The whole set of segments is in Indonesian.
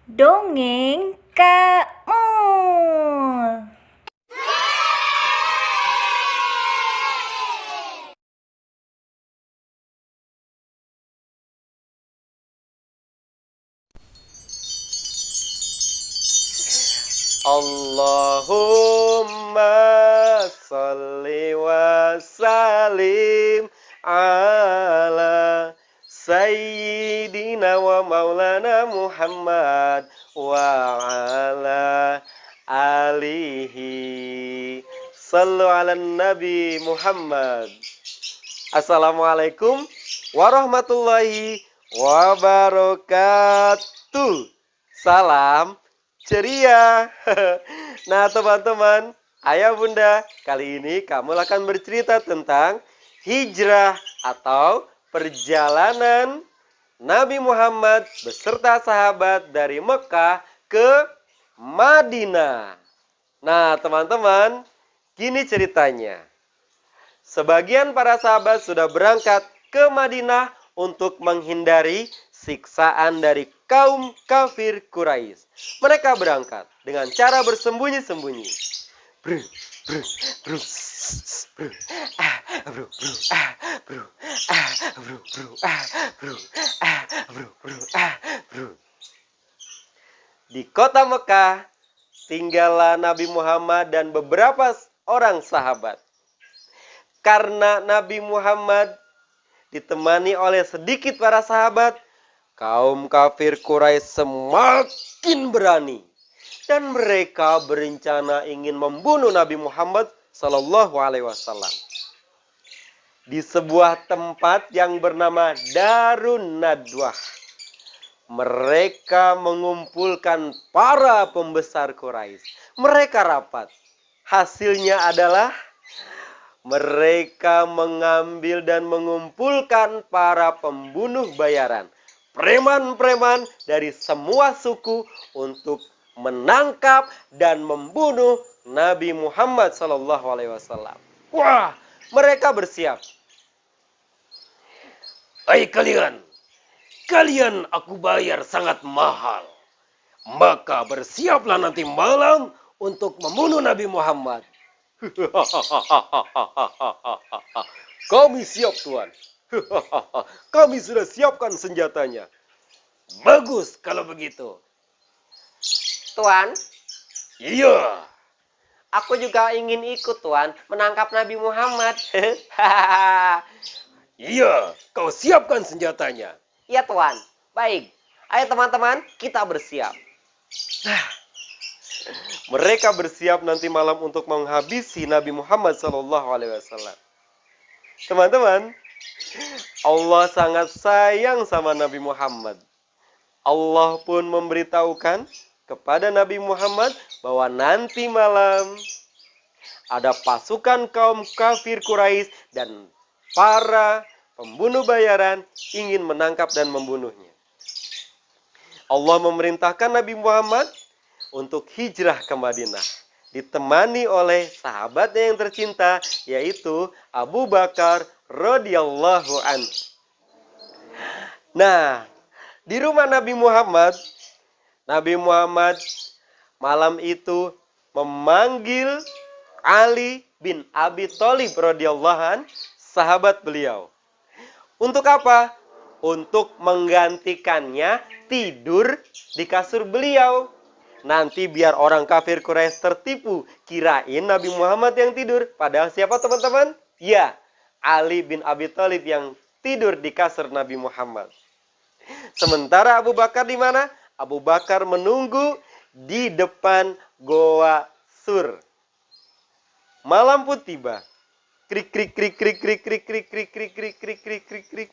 Dongeng Kak Mul. Allahumma salli wa salim ala Sayyidina wa maulana Muhammad wa ala alihi sallu ala Nabi Muhammad. Assalamualaikum warahmatullahi wabarakatuh. Salam ceria. Nah, teman-teman, ayah bunda, kali ini kamu akan bercerita tentang hijrah atau perjalanan Nabi Muhammad beserta sahabat dari Mekah ke Madinah. Nah, teman-teman, gini ceritanya. Sebagian para sahabat sudah berangkat ke Madinah untuk menghindari siksaan dari kaum kafir Quraisy. Mereka berangkat dengan cara bersembunyi-sembunyi. Bru, bru, bru, bru, bru, bru, bru, bru, bru, bru, bru, bru, bru. Di kota Mekah tinggallah Nabi Muhammad dan beberapa orang sahabat. Karena Nabi Muhammad ditemani oleh sedikit para sahabat, kaum kafir Quraisy semakin berani dan mereka berencana ingin membunuh Nabi Muhammad Sallallahu Alaihi Wasallam di sebuah tempat yang bernama Darun Nadwah. Mereka mengumpulkan para pembesar Quraisy. Mereka rapat. Hasilnya adalah mereka mengambil dan mengumpulkan para pembunuh bayaran, preman-preman dari semua suku untuk menangkap dan membunuh Nabi Muhammad SAW. Wah, mereka bersiap. Hai kalian, kalian aku bayar sangat mahal. Maka bersiaplah nanti malam untuk membunuh Nabi Muhammad. Kami siap, Tuan. Kami sudah siapkan senjatanya. Bagus kalau begitu. Tuan, Iya. aku juga ingin ikut, Tuan, menangkap Nabi Muhammad. Iya, kau siapkan senjatanya. Ya, Tuan. Baik. Ayo teman-teman, kita bersiap. Mereka bersiap nanti malam untuk menghabisi Nabi Muhammad SAW. Teman-teman, Allah sangat sayang sama Nabi Muhammad. Allah pun memberitahukan kepada Nabi Muhammad bahwa nanti malam ada pasukan kaum kafir Quraisy dan para pembunuh bayaran ingin menangkap dan membunuhnya. Allah memerintahkan Nabi Muhammad untuk hijrah ke Madinah, ditemani oleh sahabatnya yang tercinta, yaitu Abu Bakar radhiyallahu anhu. Nah, di rumah Nabi Muhammad malam itu memanggil Ali bin Abi Thalib radhiyallahu anhu, sahabat beliau. Untuk apa? Untuk menggantikannya tidur di kasur beliau. Nanti biar orang kafir Quraisy tertipu, kirain Nabi Muhammad yang tidur. Padahal siapa teman-teman? Ya, Ali bin Abi Thalib yang tidur di kasur Nabi Muhammad. Sementara Abu Bakar di mana? Abu Bakar menunggu di depan Goa Sur. Malam pun tiba. Krik krik krik krik krik krik krik krik krik krik krik krik krik krik.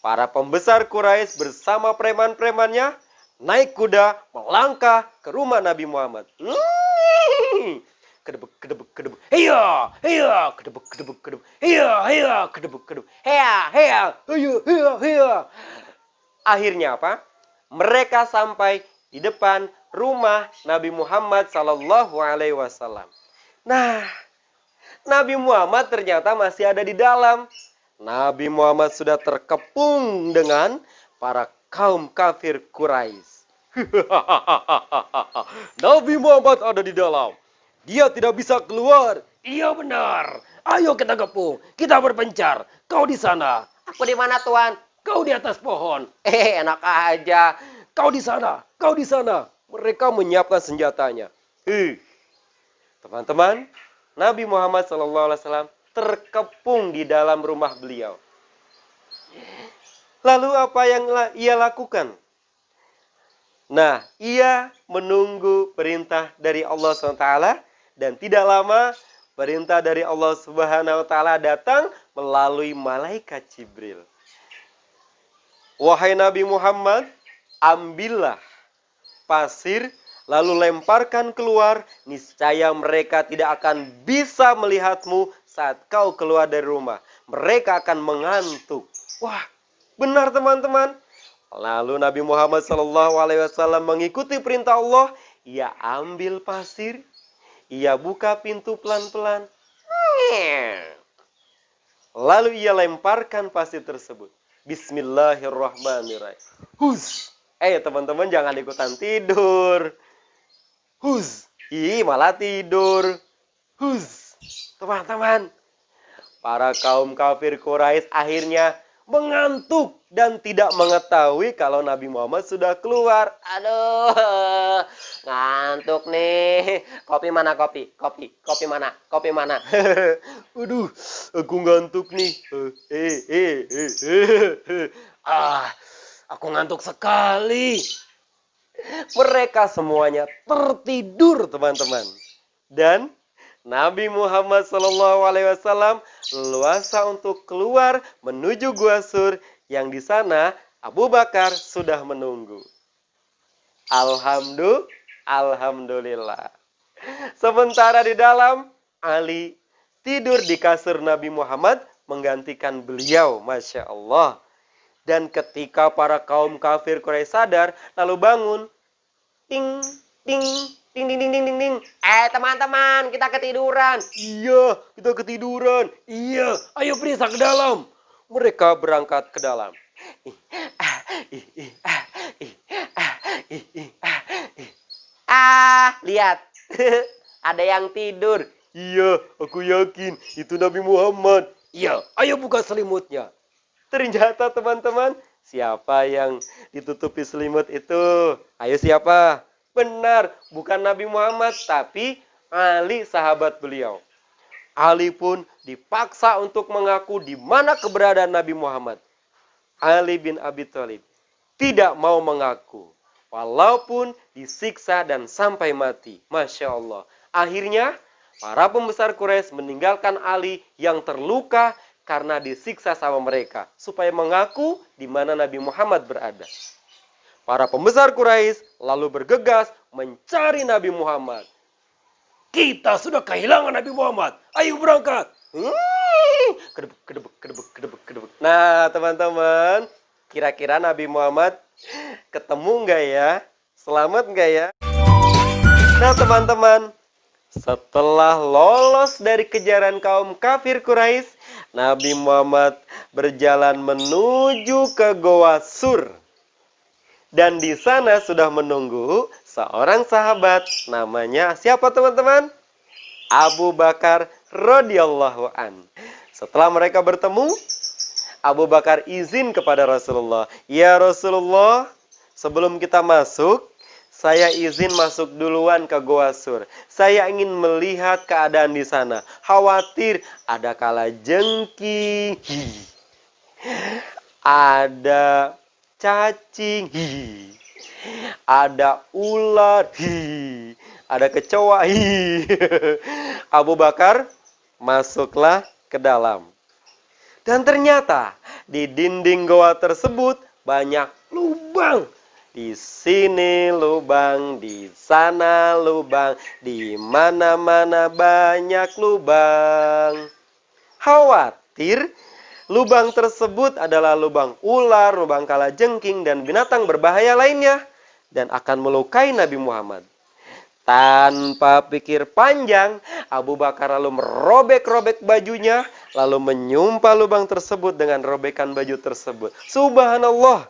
Para pembesar Quraisy bersama preman-premannya naik kuda melangkah ke rumah Nabi Muhammad. Kedebuk kedebuk kedebuk. Heya, heya, kedebuk kedebuk kedebuk. Heya, heya, kedebuk kedebuk. Heya, heya, heya, heya, heya. Akhirnya apa? Mereka sampai di depan rumah Nabi Muhammad sallallahu alaihi wasallam. Nah, Nabi Muhammad ternyata masih ada di dalam. Nabi Muhammad sudah terkepung dengan para kaum kafir Quraisy. Nabi Muhammad ada di dalam. Dia tidak bisa keluar. Iya benar. Ayo kita gabung. Kita berpencar. Kau di sana. Aku di mana Tuan? Kau di atas pohon. Enak aja. Kau di sana. Kau di sana. Mereka menyiapkan senjatanya. Teman-teman, Nabi Muhammad SAW terkepung di dalam rumah beliau. Lalu apa yang ia lakukan? Nah, ia menunggu perintah dari Allah SWT dan tidak lama perintah dari Allah Subhanahu wa taala datang melalui malaikat Jibril. Wahai Nabi Muhammad, ambillah pasir lalu lemparkan keluar, niscaya mereka tidak akan bisa melihatmu saat kau keluar dari rumah. Mereka akan mengantuk. Wah, benar teman-teman. Lalu Nabi Muhammad SAW mengikuti perintah Allah. Ia ambil pasir, ia buka pintu pelan-pelan. Lalu ia lemparkan pasir tersebut. Bismillahirrahmanirrahim. Hus. Teman-teman jangan ikutan tidur. Hus. Malah tidur. Hus. Teman-teman. Para kaum kafir Quraisy akhirnya mengantuk dan tidak mengetahui kalau Nabi Muhammad sudah keluar. Aduh, ngantuk nih. Kopi mana kopi? Kopi mana? Kopi mana? Waduh, aku ngantuk nih. Aku ngantuk sekali. Mereka semuanya tertidur, teman-teman. Dan Nabi Muhammad SAW leluasa untuk keluar menuju Gua Sur yang di sana Abu Bakar sudah menunggu. Alhamdulillah. Sementara di dalam, Ali tidur di kasur Nabi Muhammad menggantikan beliau, Masya Allah. Dan ketika para kaum kafir Quraisy sadar, lalu bangun. Ting, ting, ting, ting, ting, ting, ting, ting. Teman-teman, kita ketiduran. Iya, kita ketiduran. Iya, ayo periksa ke dalam. Mereka berangkat ke dalam. Lihat. Ada yang tidur. Iya, aku yakin itu Nabi Muhammad. Iya, ayo buka selimutnya. Ternyata teman-teman, siapa yang ditutupi selimut itu? Ayo siapa? Benar, bukan Nabi Muhammad, tapi Ali sahabat beliau. Ali pun dipaksa untuk mengaku di mana keberadaan Nabi Muhammad. Ali bin Abi Thalib tidak mau mengaku, walaupun disiksa dan sampai mati. Masya Allah. Akhirnya, para pembesar Quraisy meninggalkan Ali yang terluka karena disiksa sama mereka, supaya mengaku di mana Nabi Muhammad berada. Para pembesar Quraisy lalu bergegas mencari Nabi Muhammad. Kita sudah kehilangan Nabi Muhammad. Ayo berangkat. Kedebuk. Nah, teman-teman, kira-kira Nabi Muhammad ketemu nggak ya? Selamat nggak ya? Nah, teman-teman, setelah lolos dari kejaran kaum kafir Quraisy, Nabi Muhammad berjalan menuju ke Goa Sur. Dan di sana sudah menunggu seorang sahabat, namanya siapa teman-teman? Abu Bakar radhiyallahu an. Setelah mereka bertemu, Abu Bakar izin kepada Rasulullah, "Ya Rasulullah, sebelum kita masuk, saya izin masuk duluan ke Goa Sur. Saya ingin melihat keadaan di sana. Khawatir ada kalajengking, ada cacing, ada ular, ada kecoa. Abu Bakar masuklah ke dalam. Dan ternyata di dinding goa tersebut banyak lubang. Di sini lubang, di sana lubang, di mana-mana banyak lubang. Khawatir lubang tersebut adalah lubang ular, lubang kalajengking, dan binatang berbahaya lainnya, dan akan melukai Nabi Muhammad. Tanpa pikir panjang, Abu Bakar lalu merobek-robek bajunya, lalu menyumpah lubang tersebut dengan robekan baju tersebut. Subhanallah.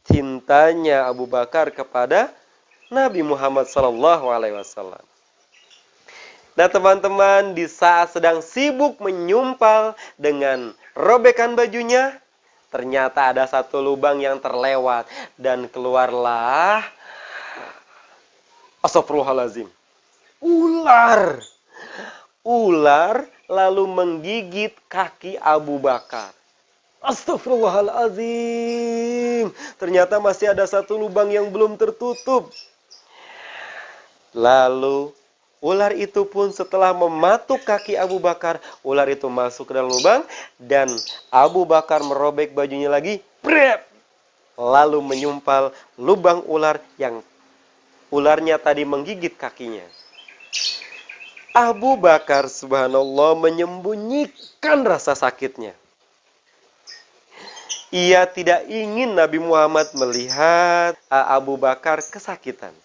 cintanya Abu Bakar kepada Nabi Muhammad SAW. Nah teman-teman, di saat sedang sibuk menyumpal dengan robekan bajunya, ternyata ada satu lubang yang terlewat dan keluarlah astagfirullahalazim, ular. Ular lalu menggigit kaki Abu Bakar. Astagfirullahalazim. Ternyata masih ada satu lubang yang belum tertutup. Lalu ular itu pun setelah mematuk kaki Abu Bakar, ular itu masuk ke dalam lubang dan Abu Bakar merobek bajunya lagi, lalu menyumpal lubang ular yang ularnya tadi menggigit kakinya. Abu Bakar subhanallah menyembunyikan rasa sakitnya. Ia tidak ingin Nabi Muhammad melihat Abu Bakar kesakitan.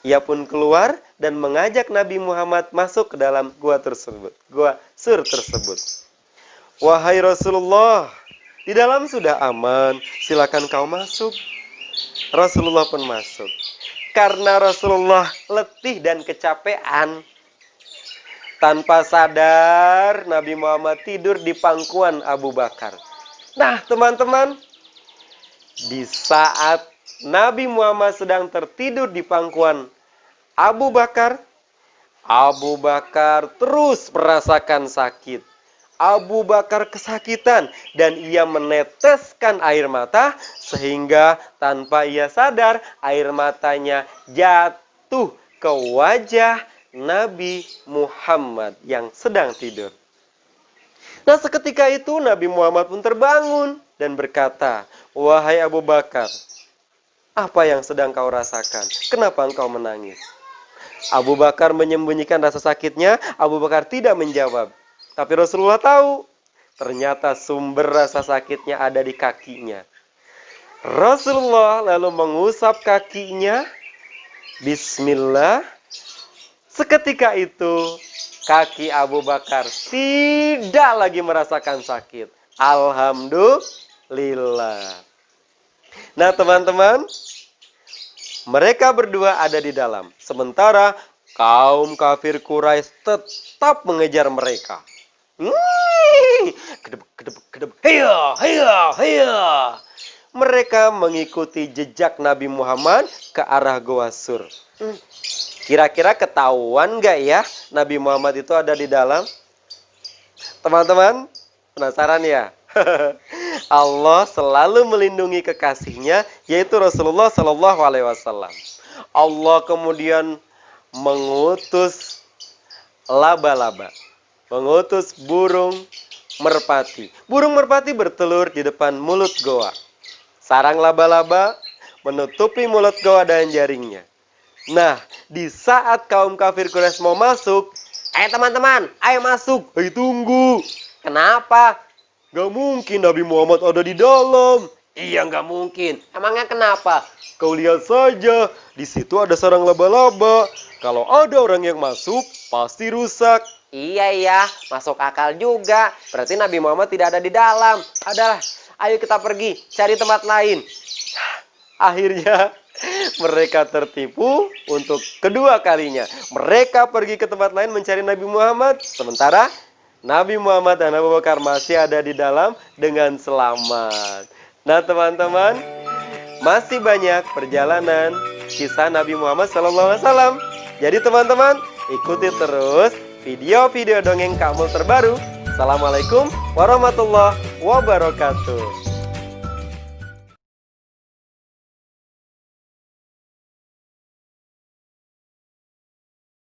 Ia pun keluar dan mengajak Nabi Muhammad masuk ke dalam gua tersebut, gua sur tersebut. Wahai Rasulullah, di dalam sudah aman, silakan kau masuk. Rasulullah pun masuk. Karena Rasulullah letih dan kecapean, tanpa sadar Nabi Muhammad tidur di pangkuan Abu Bakar. Nah teman-teman, di saat Nabi Muhammad sedang tertidur di pangkuan Abu Bakar terus merasakan sakit. Abu Bakar kesakitan dan ia meneteskan air mata sehingga tanpa ia sadar air matanya jatuh ke wajah Nabi Muhammad yang sedang tidur. Nah seketika itu Nabi Muhammad pun terbangun dan berkata, "Wahai Abu Bakar, apa yang sedang kau rasakan? Kenapa engkau menangis?" Abu Bakar menyembunyikan rasa sakitnya. Abu Bakar tidak menjawab. Tapi Rasulullah tahu, ternyata sumber rasa sakitnya ada di kakinya. Rasulullah lalu mengusap kakinya. Bismillah. Seketika itu, kaki Abu Bakar tidak lagi merasakan sakit. Alhamdulillah. Nah teman-teman, mereka berdua ada di dalam. Sementara kaum kafir Quraisy tetap mengejar mereka. Mereka mengikuti jejak Nabi Muhammad ke arah Gua Sur. Kira-kira ketahuan gak ya Nabi Muhammad itu ada di dalam? Teman-teman, penasaran ya? Allah selalu melindungi kekasihnya, yaitu Rasulullah SAW. Allah kemudian mengutus laba-laba, mengutus burung merpati. Burung merpati bertelur di depan mulut goa. Sarang laba-laba menutupi mulut goa dan jaringnya. Nah, di saat kaum kafir Quraisy mau masuk, Ayo teman-teman, ayo masuk. "Hei tunggu, Kenapa? gak mungkin Nabi Muhammad ada di dalam." Iya nggak mungkin. Emangnya kenapa? "Kau lihat saja, di situ ada sarang laba-laba. Kalau ada orang yang masuk, pasti rusak." Iya, masuk akal juga. Berarti Nabi Muhammad tidak ada di dalam. Adalah, ayo kita pergi cari tempat lain. Akhirnya mereka tertipu untuk kedua kalinya. Mereka pergi ke tempat lain mencari Nabi Muhammad. Sementara Nabi Muhammad dan Abu Bakar masih ada di dalam dengan selamat. Nah teman-teman, masih banyak perjalanan kisah Nabi Muhammad SAW. Jadi teman-teman, ikuti terus video-video dongeng Kak Mul terbaru. Assalamualaikum warahmatullahi wabarakatuh.